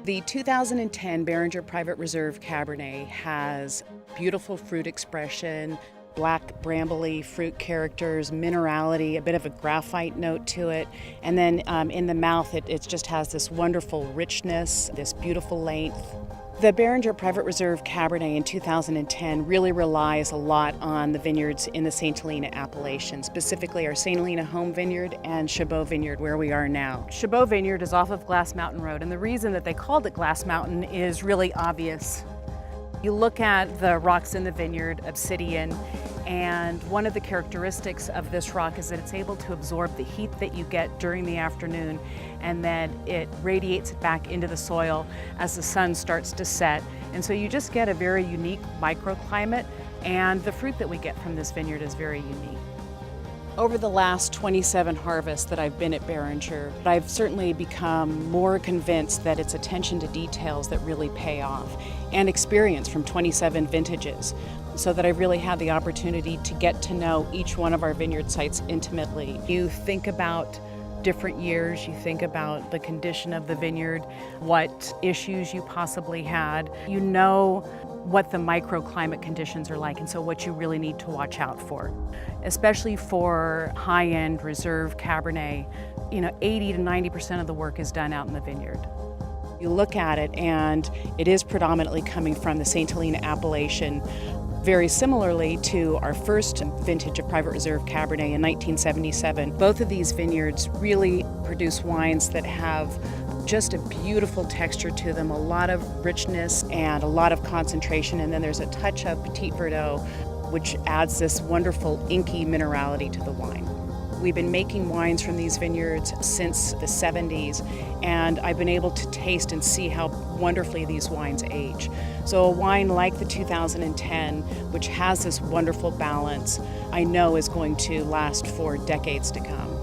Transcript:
The 2010 Beringer Private Reserve Cabernet has beautiful fruit expression, black brambly fruit characters, minerality, a bit of a graphite note to it, and then in the mouth it just has this wonderful richness, this beautiful length. The Beringer Private Reserve Cabernet in 2010 really relies a lot on the vineyards in the St. Helena appellation, specifically our St. Helena home vineyard and Chabot Vineyard, where we are now. Chabot Vineyard is off of Glass Mountain Road, and the reason that they called it Glass Mountain is really obvious. You look at the rocks in the vineyard, obsidian, and one of the characteristics of this rock is that it's able to absorb the heat that you get during the afternoon, and then it radiates it back into the soil as the sun starts to set. And so you just get a very unique microclimate, and the fruit that we get from this vineyard is very unique. Over the last 27 harvests that I've been at Beringer, I've certainly become more convinced that it's attention to details that really pay off, and experience from 27 vintages, so that I've really had the opportunity to get to know each one of our vineyard sites intimately. You think about different years, you think about the condition of the vineyard, what issues you possibly had. You know what the microclimate conditions are like, and so what you really need to watch out for. Especially for high-end reserve Cabernet, 80 to 90% of the work is done out in the vineyard. You look at it and it is predominantly coming from the St. Helena appellation, very similarly to our first vintage of Private Reserve Cabernet in 1977. Both of these vineyards really produce wines that have just a beautiful texture to them, a lot of richness and a lot of concentration, and then there's a touch of Petit Verdot, which adds this wonderful inky minerality to the wine. We've been making wines from these vineyards since the 70s, and I've been able to taste and see how wonderfully these wines age. So a wine like the 2010, which has this wonderful balance, I know is going to last for decades to come.